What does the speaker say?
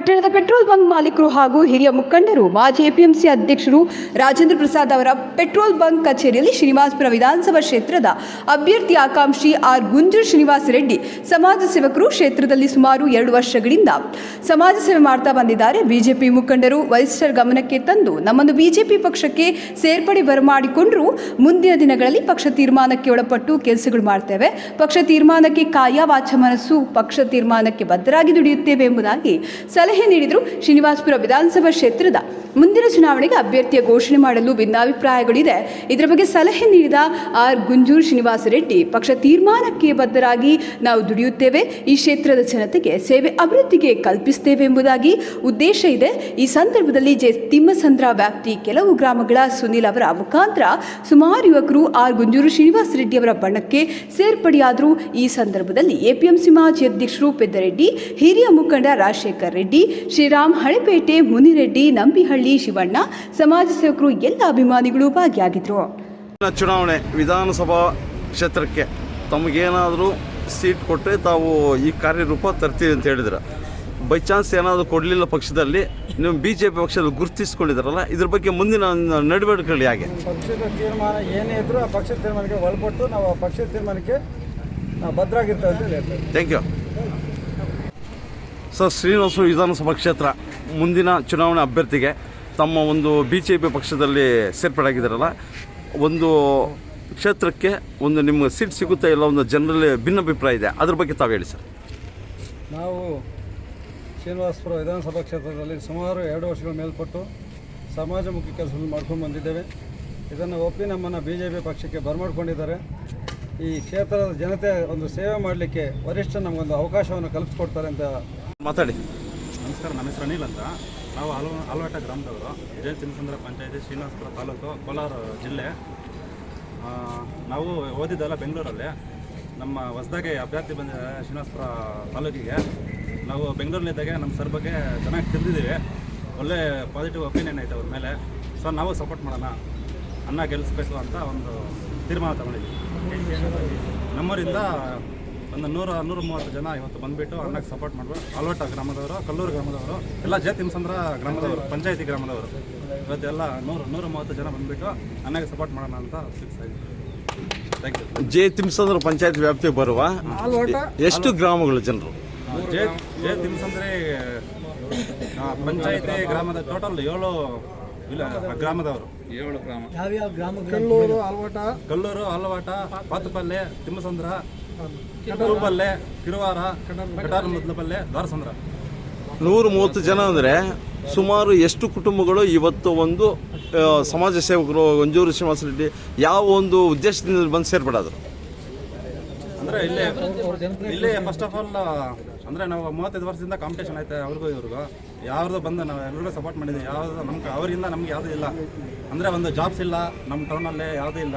ಪಟ್ಟಣದ petrol bunk ಮಾಲೀಕರು ಹಾಗೂ ಹಿರಿಯ ಮುಖಂಡರು ಮಾಜಿ ಎಪಿಎಂಸಿ ಅಧ್ಯಕ್ಷರು ರಾಜೇಂದ್ರ ಪ್ರಸಾದ್ ಅವರ ಪೆಟ್ರೋಲ್ ಬಂಕ್ ಕಚೇರಿಯಲ್ಲಿ ಶ್ರೀನಿವಾಸಪುರ ವಿಧಾನಸಭಾ ಕ್ಷೇತ್ರದ ಅಭ್ಯರ್ಥಿ ಆಕಾಂಕ್ಷಿ ಆರ್ ಗುಂಜೂರು ಶ್ರೀನಿವಾಸ ರೆಡ್ಡಿ ಸಮಾಜ ಸೇವಕರು ಕ್ಷೇತ್ರದಲ್ಲಿ ಸುಮಾರು 2 ವರ್ಷಗಳಿಂದ ಸಮಾಜ ಸೇವೆ ಮಾಡ್ತಾ ಬಂದಿದ್ದಾರೆ. ಬಿಜೆಪಿ ಮುಖಂಡರು ವರಿಷ್ಠರ ಗಮನಕ್ಕೆ ತಂದು ನಮ್ಮನ್ನು ಬಿಜೆಪಿ ಪಕ್ಷಕ್ಕೆ ಸೇರ್ಪಡೆ ಬರಮಾಡಿಕೊಂಡರೂ ಮುಂದಿನ ದಿನಗಳಲ್ಲಿ ಪಕ್ಷ ತೀರ್ಮಾನಕ್ಕೆ ಒಳಪಟ್ಟು ಕೆಲಸಗಳು ಮಾಡ್ತೇವೆ. ಪಕ್ಷ ತೀರ್ಮಾನಕ್ಕೆ ಕಾಯ ವಾಚ ಮನಸ್ಸು ಪಕ್ಷ ತೀರ್ಮಾನಕ್ಕೆ ಬದ್ಧರಾಗಿ ದುಡಿಯುತ್ತೇವೆ ಎಂಬುದಾಗಿ ಸಲಹೆ ನೀಡಿದರು. ಶ್ರೀನಿವಾಸಪುರ ವಿಧಾನಸಭಾ ಕ್ಷೇತ್ರದ ಮುಂದಿನ ಚುನಾವಣೆಗೆ ಅಭ್ಯರ್ಥಿಯ ಘೋಷಣೆ ಮಾಡಲು ಭಿನ್ನಾಭಿಪ್ರಾಯಗಳಿದೆ. ಇದರ ಬಗ್ಗೆ ಸಲಹೆ ನೀಡಿದ ಆರ್ ಗುಂಜೂರು ಶ್ರೀನಿವಾಸ ರೆಡ್ಡಿ, ಪಕ್ಷ ತೀರ್ಮಾನಕ್ಕೆ ಬದ್ಧರಾಗಿ ನಾವು ದುಡಿಯುತ್ತೇವೆ, ಈ ಕ್ಷೇತ್ರದ ಜನತೆಗೆ ಸೇವೆ ಅಭಿವೃದ್ಧಿಗೆ ಕಲ್ಪಿಸುತ್ತೇವೆ ಎಂಬುದಾಗಿ ಉದ್ದೇಶ ಇದೆ. ಈ ಸಂದರ್ಭದಲ್ಲಿ ಜೆ ತಿಮ್ಮಸಂದ್ರ ವ್ಯಾಪ್ತಿ ಕೆಲವು ಗ್ರಾಮಗಳ ಸುನಿಲ್ ಅವರ ಮುಖಾಂತರ ಸುಮಾರು ಯುವಕರು ಆರ್ ಗುಂಜೂರು ಶ್ರೀನಿವಾಸ ರೆಡ್ಡಿ ಅವರ ಬಣಕ್ಕೆ ಸೇರ್ಪಡೆಯಾದರು. ಈ ಸಂದರ್ಭದಲ್ಲಿ ಎಪಿಎಂಸಿ ಮಾಜಿ ಅಧ್ಯಕ್ಷರು ಪೆದ್ದರೆಡ್ಡಿ, ಹಿರಿಯ ಮುಖಂಡ ರಾಜಶೇಖರ್ ರೆಡ್ಡಿ, ಶ್ರೀರಾಮ್ ಹಳೆಪೇಟೆ, ಮುನಿರೆಡ್ಡಿ, ನಂಬಿಹಳ್ಳಿ, ಶಿವಣ್ಣ, ಸಮಾಜ ಸೇವಕರು ಎಲ್ಲ ಅಭಿಮಾನಿಗಳು ಭಾಗಿಯಾಗಿದ್ದರು. ಚುನಾವಣೆ ವಿಧಾನಸಭಾ ಕ್ಷೇತ್ರಕ್ಕೆ ತಮಗೇನಾದರೂ ಸೀಟ್ ಕೊಟ್ಟರೆ ತಾವು ಈ ಕಾರ್ಯರೂಪ ತರ್ತೀವಿ ಅಂತ ಹೇಳಿದ್ರೆ, ಬೈ ಚಾನ್ಸ್ ಏನಾದರೂ ಕೊಡಲಿಲ್ಲ ಪಕ್ಷದಲ್ಲಿ ನೀವು ಬಿಜೆಪಿ ಪಕ್ಷದಲ್ಲಿ ಗುರುತಿಸ್ಕೊಂಡಿದ್ದಾರಲ್ಲ, ಇದ್ರ ಬಗ್ಗೆ ಮುಂದಿನ ನಡವಳಿಕೆಗಳು ಹೇಗೆ? ಪಕ್ಷದ ತೀರ್ಮಾನ ಏನೇ ಇದ್ರೂ ಆ ಪಕ್ಷದ ತೀರ್ಮಾನಕ್ಕೆ ಒಳಪಟ್ಟು ನಾವು ಆ ಪಕ್ಷದ ತೀರ್ಮಾನಕ್ಕೆ ನಾವು ಭದ್ರಾಗಿರ್ತೇವೆ ಅಂತ ಹೇಳ್ತೇವೆ. Thank you sir. ಶ್ರೀನಿವಾಸಪುರ ವಿಧಾನಸಭಾ ಕ್ಷೇತ್ರ ಮುಂದಿನ ಚುನಾವಣೆ ಅಭ್ಯರ್ಥಿಗೆ ತಮ್ಮ ಒಂದು ಬಿಜೆಪಿ ಪಕ್ಷದಲ್ಲಿ ಸೇರ್ಪಡೆಯಾಗಿದ್ದಾರಲ್ಲ, ಒಂದು ಕ್ಷೇತ್ರಕ್ಕೆ ಒಂದು ನಿಮ್ಮ ಸೀಟ್ ಸಿಗುತ್ತಾ ಇಲ್ಲ, ಒಂದು ಜನರಲ್ಲಿ ಭಿನ್ನಾಭಿಪ್ರಾಯ ಇದೆ, ಅದ್ರ ಬಗ್ಗೆ ತಾವು ಹೇಳಿ ಸರ್. ನಾವು ಶ್ರೀನಿವಾಸಪುರ ವಿಧಾನಸಭಾ ಕ್ಷೇತ್ರದಲ್ಲಿ ಸುಮಾರು 2 ವರ್ಷಗಳ ಮೇಲ್ಪಟ್ಟು ಸಮಾಜಮುಖಿ ಕೆಲಸವನ್ನು ಮಾಡ್ಕೊಂಡು ಬಂದಿದ್ದೇವೆ. ಇದನ್ನು ಒಪ್ಪಿ ನಮ್ಮನ್ನು ಬಿಜೆಪಿ ಪಕ್ಷಕ್ಕೆ ಬರಮಾಡಿಕೊಂಡಿದ್ದಾರೆ. ಈ ಕ್ಷೇತ್ರದ ಜನತೆ ಒಂದು ಸೇವೆ ಮಾಡಲಿಕ್ಕೆ ವರಿಷ್ಠ ನಮಗೊಂದು ಅವಕಾಶವನ್ನು ಕಲ್ಪಿಸ್ಕೊಡ್ತಾರೆ ಅಂತ ಮಾತಾಡಿ. ನಮಸ್ಕಾರ, ನನ್ನ ಹೆಸರು ಅನಿಲ್ ಅಂತ. ನಾವು ಆಲವಾಟ ಗ್ರಾಮದವರು, ಜೆ ತಿಮ್ಮಸಂದ್ರ ಪಂಚಾಯತಿ, ಶ್ರೀನಿವಾಸಪುರ ತಾಲೂಕು, ಕೋಲಾರ ಜಿಲ್ಲೆ. ನಾವು ಓದಿದ್ದೆಲ್ಲ ಬೆಂಗಳೂರಲ್ಲಿ. ನಮ್ಮ ಹೊಸದಾಗಿ ಅಭ್ಯರ್ಥಿ ಬಂದಿದ್ದಾರೆ ಶ್ರೀನಿವಾಸಪುರ ತಾಲೂಕಿಗೆ. ನಾವು ಬೆಂಗಳೂರಿನಿದ್ದಾಗೆ ನಮ್ಮ ಸರ್ ಬಗ್ಗೆ ಚೆನ್ನಾಗಿ ತಿಳಿದಿದ್ದೀವಿ, ಒಳ್ಳೆ ಪಾಸಿಟಿವ್ ಒಪಿನಿಯನ್ ಐತೆ ಅವ್ರ ಮೇಲೆ. ಸೊ ನಾವು ಸಪೋರ್ಟ್ ಮಾಡೋಣ, ಅನ್ನ ಗೆಲ್ಲಿಸ್ಬೇಕು ಅಂತ ಒಂದು ತೀರ್ಮಾನ ತಗೊಂಡಿದ್ದೀವಿ. ನಮ್ಮೂರಿಂದ ಒಂದು 100-130 ಜನ ಇವತ್ತು ಬಂದುಬಿಟ್ಟು ಅಣ್ಣಕ್ಕೆ ಸಪೋರ್ಟ್ ಮಾಡ್ಬೋದು. ಆಲವಾಟ ಗ್ರಾಮದವರು, ಕಲ್ಲೂರು ಗ್ರಾಮದವರು, ಎಲ್ಲ ಜೆ ತಿಮ್ಮಸಂದ್ರ ಗ್ರಾಮದವರು, ಪಂಚಾಯತಿ ಗ್ರಾಮದವರು, ಇವತ್ತೆಲ್ಲ 100-130 ಜನ ಬಂದುಬಿಟ್ಟು ಅಣ್ಣಗೆ ಸಪೋರ್ಟ್ ಮಾಡೋಣ ಅಂತ ಫಿಕ್ಸ್ ಆಗಿದೆ. Thank you. ಜೆ ತಿಮ್ಮಸಂದ್ರ ಪಂಚಾಯತ್ ವ್ಯಾಪ್ತಿಗೆ ಬರುವ ಎಷ್ಟು ಗ್ರಾಮಗಳು ಜನರು? ಜೆ ತಿಮ್ಮಸಂದ್ರೆ ಪಂಚಾಯತಿ ಗ್ರಾಮದ ಟೋಟಲ್ 7 ಗ್ರಾಮದವರು. 7 ಗ್ರಾಮ: ಕಲ್ಲೂರು, ಆಲವಾಟ, ಪಾತಪಲ್ಲೆ, ತಿಮ್ಮಸಂದ್ರ, ಕಿರುಪಲ್ಲೆ, ಕಿರುವಾರ, ಕಟಾರ ಮೊದಲಪಲ್ಲೆ, ದ್ವಾರಸಂದ್ರ. 130 ಜನ ಅಂದರೆ ಸುಮಾರು ಎಷ್ಟು ಕುಟುಂಬಗಳು ಇವತ್ತು ಒಂದು ಸಮಾಜ ಸೇವಕರು ಗುಂಜೂರು ಶ್ರೀನಿವಾಸ ರೆಡ್ಡಿ ಯಾವ ಒಂದು ಉದ್ದೇಶದಿಂದ ಬಂದು ಸೇರ್ಪಡಾದರು? ಅಂದರೆ ಇಲ್ಲೇ ಫಸ್ಟ್ ಆಫ್ ಆಲ್ ಅಂದರೆ ನಾವು 35 ವರ್ಷದಿಂದ ಕಾಂಪಿಟೇಷನ್ ಐತೆ ಅವ್ರಿಗೂ ಇವ್ರಿಗೂ. ಯಾವ್ದು ಬಂದು ನಾವು ಎಲ್ರಿಗೂ ಸಪೋರ್ಟ್ ಮಾಡಿದ್ದೀವಿ. ಯಾವುದು ನಮ್ಗೆ ಅವರಿಂದ ನಮ್ಗೆ ಯಾವುದೂ ಇಲ್ಲ, ಅಂದರೆ ಒಂದು ಜಾಬ್ಸ್ ಇಲ್ಲ ನಮ್ಮ ಟೌನಲ್ಲಿ, ಯಾವುದೂ ಇಲ್ಲ.